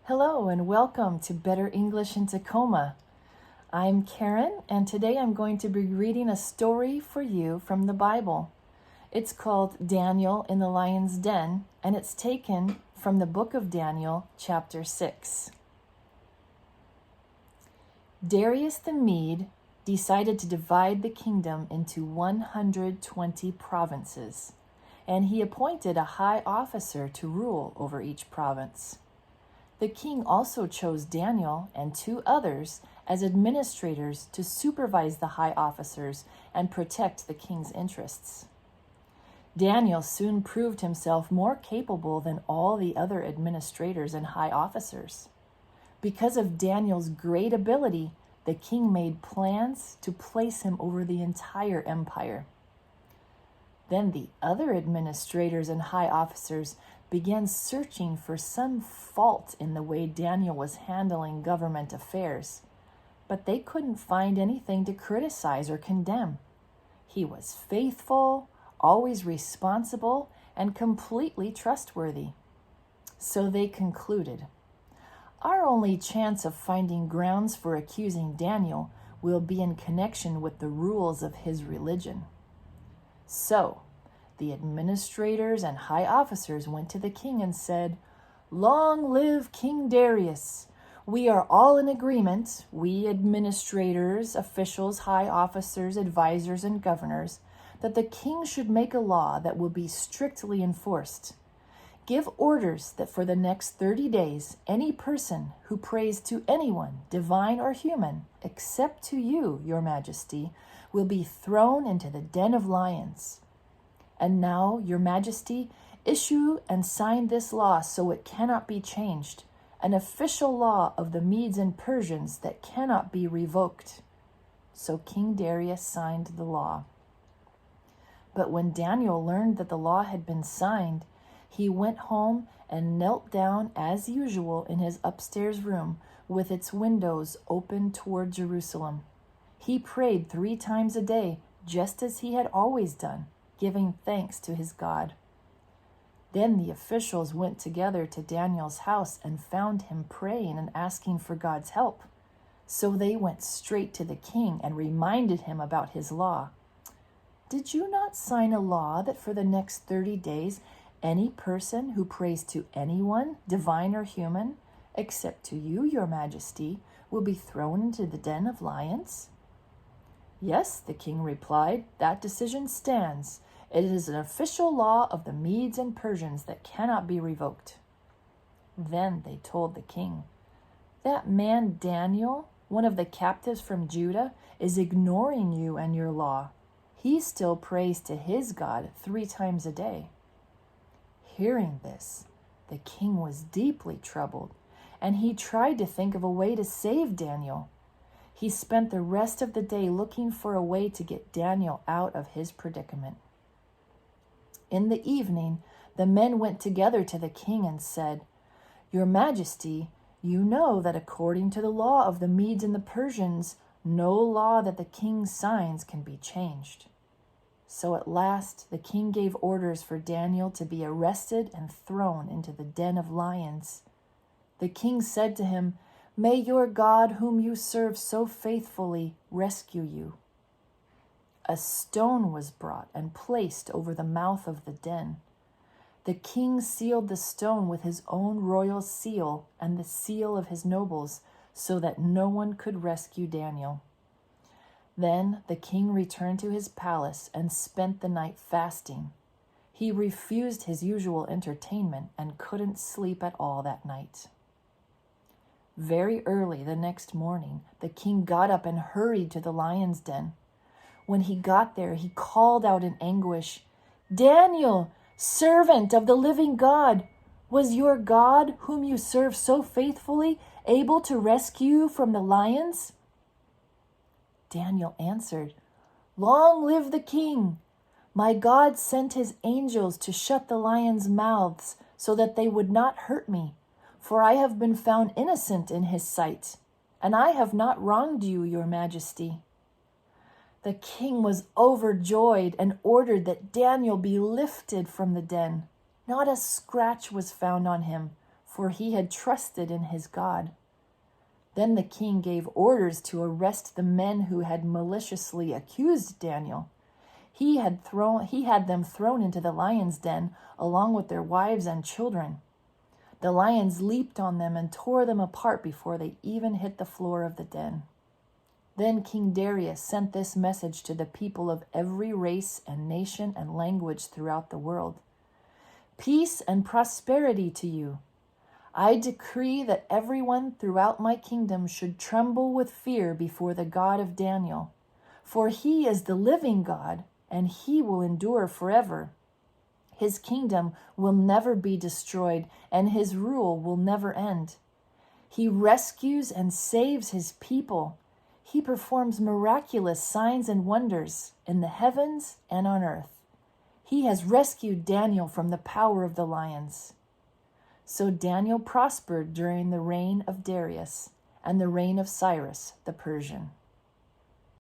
Hello and welcome to Better English in Tacoma. I'm Karen, and today I'm going to be reading a story for you from the Bible. It's called Daniel in the Lion's Den, and it's taken from the book of Daniel, chapter 6. Darius the Mede decided to divide the kingdom into 120 provinces, and he appointed a high officer to rule over each province. The king also chose Daniel and 2 others as administrators to supervise the high officers and protect the king's interests. Daniel soon proved himself more capable than all the other administrators and high officers. Because of Daniel's great ability, the king made plans to place him over the entire empire. Then the other administrators and high officers began searching for some fault in the way Daniel was handling government affairs, but they couldn't find anything to criticize or condemn. He was faithful, always responsible, and completely trustworthy. So they concluded, our only chance of finding grounds for accusing Daniel will be in connection with the rules of his religion. So, the administrators and high officers went to the king and said, "Long live King Darius! We are all in agreement, we administrators, officials, high officers, advisors, and governors, that the king should make a law that will be strictly enforced. Give orders that for the next 30 days, any person who prays to anyone, divine or human, except to you, your majesty, will be thrown into the den of lions. And now, your majesty, issue and sign this law so it cannot be changed, an official law of the Medes and Persians that cannot be revoked." So King Darius signed the law. But when Daniel learned that the law had been signed, he went home and knelt down as usual in his upstairs room with its windows open toward Jerusalem. He prayed 3 times a day, just as he had always done, giving thanks to his God. Then the officials went together to Daniel's house and found him praying and asking for God's help. So they went straight to the king and reminded him about his law. "Did you not sign a law that for the next 30 days, any person who prays to anyone, divine or human, except to you, your majesty, will be thrown into the den of lions?" "Yes," the king replied, "that decision stands. It is an official law of the Medes and Persians that cannot be revoked." Then they told the king, "That man Daniel, one of the captives from Judah, is ignoring you and your law. He still prays to his God 3 times a day." Hearing this, the king was deeply troubled, and he tried to think of a way to save Daniel. He spent the rest of the day looking for a way to get Daniel out of his predicament. In the evening, the men went together to the king and said, "Your Majesty, you know that according to the law of the Medes and the Persians, no law that the king signs can be changed." So at last, the king gave orders for Daniel to be arrested and thrown into the den of lions. The king said to him, "May your God, whom you serve so faithfully, rescue you." A stone was brought and placed over the mouth of the den. The king sealed the stone with his own royal seal and the seal of his nobles, so that no one could rescue Daniel. Then the king returned to his palace and spent the night fasting. He refused his usual entertainment and couldn't sleep at all that night. Very early the next morning, the king got up and hurried to the lion's den. When he got there, he called out in anguish, "Daniel, servant of the living God, was your God, whom you serve so faithfully, able to rescue you from the lions?" Daniel answered, "Long live the king! My God sent his angels to shut the lions' mouths so that they would not hurt me, for I have been found innocent in his sight, and I have not wronged you, your majesty." The king was overjoyed and ordered that Daniel be lifted from the den. Not a scratch was found on him, for he had trusted in his God. Then the king gave orders to arrest the men who had maliciously accused Daniel. He had them thrown into the lion's den along with their wives and children. The lions leaped on them and tore them apart before they even hit the floor of the den. Then King Darius sent this message to the people of every race and nation and language throughout the world. Peace and prosperity to you. I decree that everyone throughout my kingdom should tremble with fear before the God of Daniel, for he is the living God, and he will endure forever. His kingdom will never be destroyed, and his rule will never end. He rescues and saves his people. He performs miraculous signs and wonders in the heavens and on earth. He has rescued Daniel from the power of the lions. So Daniel prospered during the reign of Darius and the reign of Cyrus the Persian.